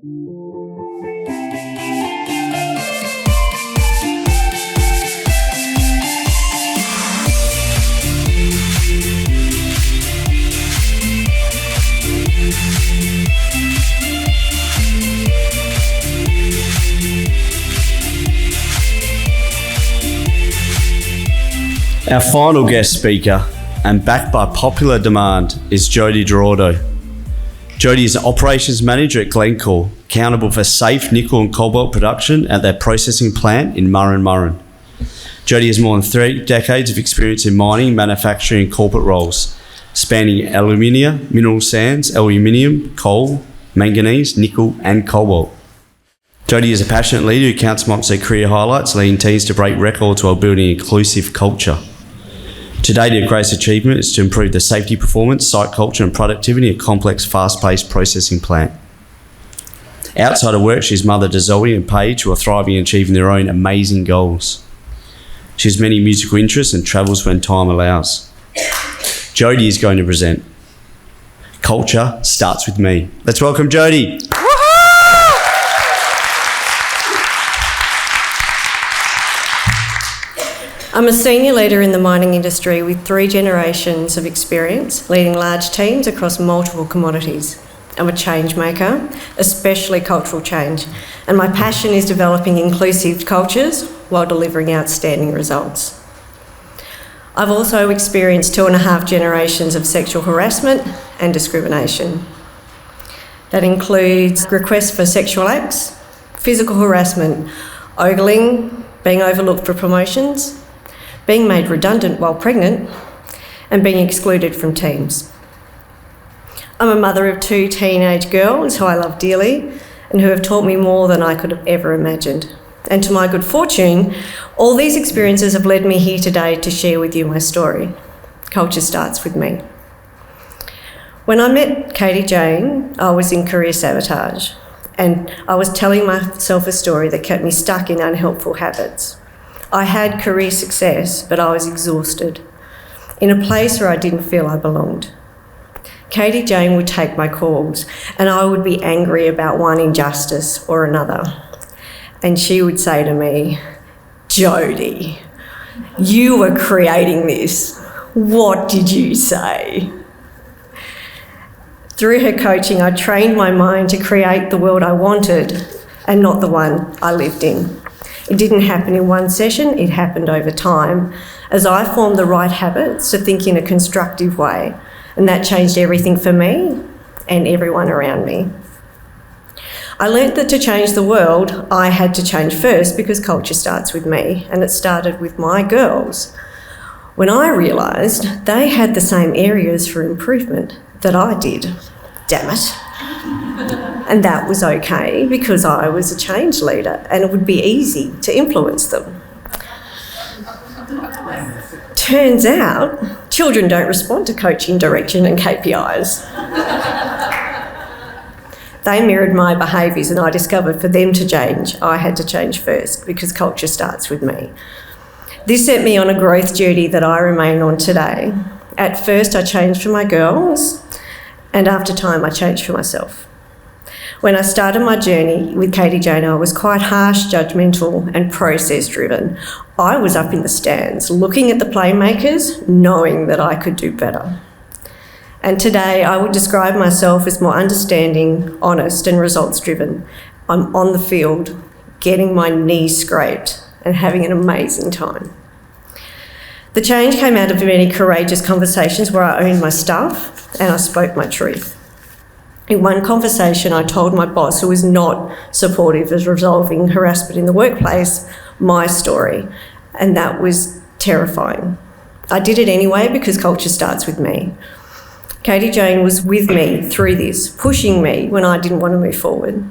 Our final guest speaker, and backed by popular demand, is Jody Gerardo. Jody is an operations manager at Glencore, accountable for safe nickel and cobalt production at their processing plant in Murrin. Jody has more than 3 decades of experience in mining, manufacturing and corporate roles, spanning aluminium, mineral sands, aluminium, coal, manganese, nickel and cobalt. Jody is a passionate leader who counts amongst their career highlights, leading teams to break records while building an inclusive culture. Today, their greatest achievement is to improve the safety performance, site culture and productivity in a complex, fast-paced processing plant. Outside of work, she's mother to Zoe and Paige, who are thriving and achieving their own amazing goals. She has many musical interests and travels when time allows. Jody is going to present Culture Starts With Me. Let's welcome Jody. I'm a senior leader in the mining industry with 3 generations of experience leading large teams across multiple commodities. I'm a change maker, especially cultural change, and my passion is developing inclusive cultures while delivering outstanding results. I've also experienced 2.5 generations of sexual harassment and discrimination. That includes requests for sexual acts, physical harassment, ogling, being overlooked for promotions, being made redundant while pregnant, and being excluded from teams. I'm a mother of 2 teenage girls who I love dearly and who have taught me more than I could have ever imagined. And to my good fortune, all these experiences have led me here today to share with you my story. Culture starts with me. When I met Katie Jane, I was in career sabotage, and I was telling myself a story that kept me stuck in unhelpful habits. I had career success, but I was exhausted, in a place where I didn't feel I belonged. Katie Jane would take my calls, and I would be angry about one injustice or another. And she would say to me, "Jody, you were creating this. What did you say?" Through her coaching, I trained my mind to create the world I wanted and not the one I lived in. It didn't happen in one session, it happened over time, as I formed the right habits to think in a constructive way, and that changed everything for me and everyone around me. I learnt that to change the world, I had to change first, because culture starts with me, and it started with my girls. When I realised they had the same areas for improvement that I did. Damn it. And that was okay, because I was a change leader and it would be easy to influence them. Turns out, children don't respond to coaching, direction and KPIs. They mirrored my behaviours, and I discovered for them to change, I had to change first, because culture starts with me. This set me on a growth journey that I remain on today. At first, I changed for my girls, and after time, I changed for myself. When I started my journey with Katie Jane, I was quite harsh, judgmental and process-driven. I was up in the stands, looking at the playmakers, knowing that I could do better. And today, I would describe myself as more understanding, honest and results-driven. I'm on the field, getting my knees scraped and having an amazing time. The change came out of many courageous conversations where I owned my stuff and I spoke my truth. In one conversation, I told my boss, who was not supportive of resolving harassment in the workplace, my story, and that was terrifying. I did it anyway, because culture starts with me. Katie Jane was with me through this, pushing me when I didn't want to move forward.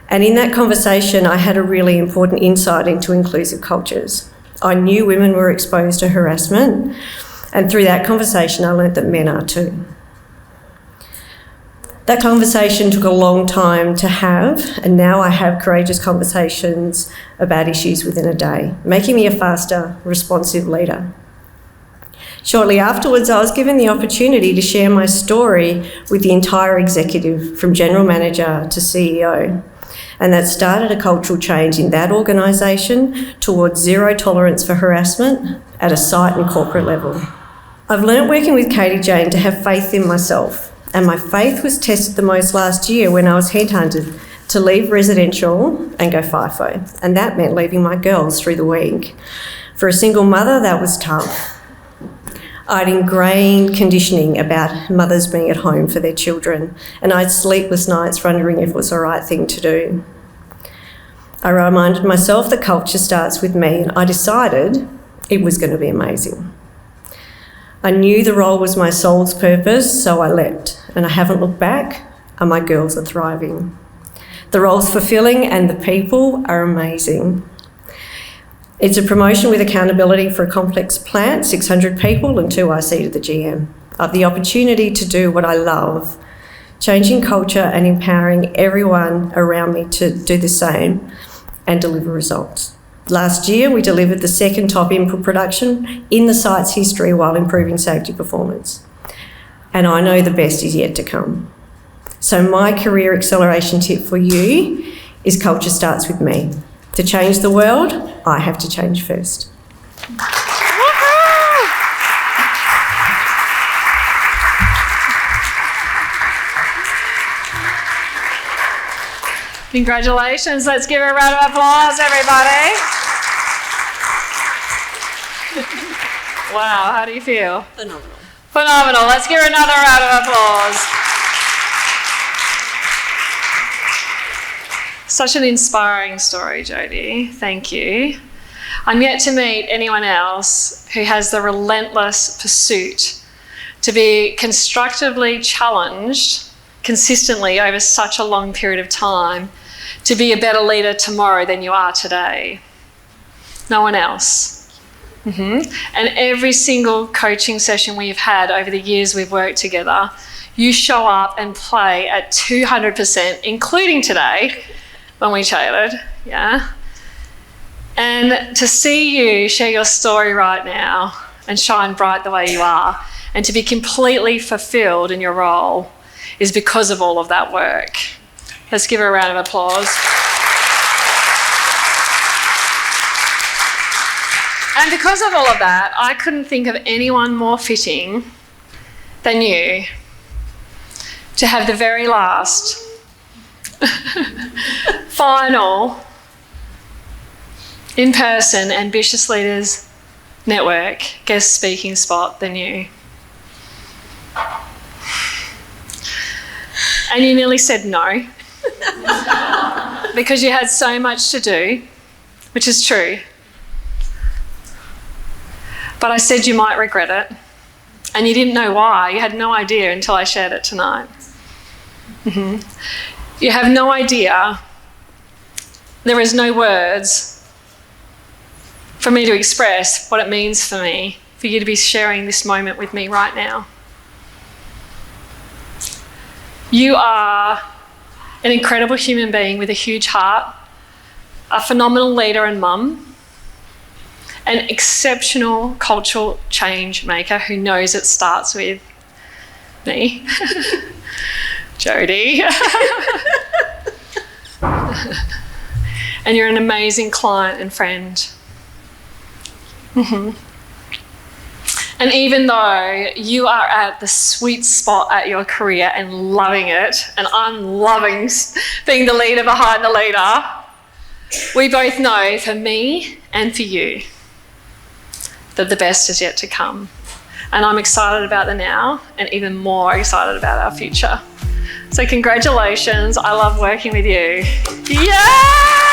And in that conversation, I had a really important insight into inclusive cultures. I knew women were exposed to harassment, and through that conversation, I learnt that men are too. That conversation took a long time to have, and now I have courageous conversations about issues within a day, making me a faster, responsive leader. Shortly afterwards, I was given the opportunity to share my story with the entire executive, from general manager to CEO. And that started a cultural change in that organisation towards zero tolerance for harassment at a site and corporate level. I've learnt working with Katie Jane to have faith in myself, and my faith was tested the most last year when I was headhunted to leave residential and go FIFO, and that meant leaving my girls through the week. For a single mother, that was tough. I'd ingrained conditioning about mothers being at home for their children, and I had sleepless nights wondering if it was the right thing to do. I reminded myself that culture starts with me, and I decided it was going to be amazing. I knew the role was my soul's purpose, so I leapt, and I haven't looked back, and my girls are thriving. The role's fulfilling and the people are amazing. It's a promotion with accountability for a complex plant, 600 people and 2 IC to the GM. I have the opportunity to do what I love, changing culture and empowering everyone around me to do the same and deliver results. Last year, we delivered the second top input production in the site's history while improving safety performance. And I know the best is yet to come. So my career acceleration tip for you is culture starts with me. To change the world, I have to change first. Congratulations. Let's give her a round of applause, everybody. Wow, how do you feel? Phenomenal. Phenomenal. Let's give her another round of applause. Such an inspiring story, Jodie. Thank you. I'm yet to meet anyone else who has the relentless pursuit to be constructively challenged consistently over such a long period of time to be a better leader tomorrow than you are today. No one else. And every single coaching session we've had over the years we've worked together, you show up and play at 200%, including today, when we chatted, yeah? And to see you share your story right now and shine bright the way you are, and to be completely fulfilled in your role is because of all of that work. Let's give her a round of applause. And because of all of that, I couldn't think of anyone more fitting than you to have the very last final in-person Ambitious Leaders Network guest speaking spot than you. And you nearly said no because you had so much to do, which is true. But I said you might regret it, and you didn't know why. You had no idea until I shared it tonight. You have no idea. There is no words for me to express what it means for me, for you to be sharing this moment with me right now. You are an incredible human being with a huge heart, a phenomenal leader and mum, an exceptional cultural change maker who knows it starts with me, Jodie. And you're an amazing client and friend. And even though you are at the sweet spot at your career and loving it, and I'm loving being the leader behind the leader, we both know, for me and for you, that the best is yet to come. And I'm excited about the now, and even more excited about our future. So congratulations, I love working with you. Yeah!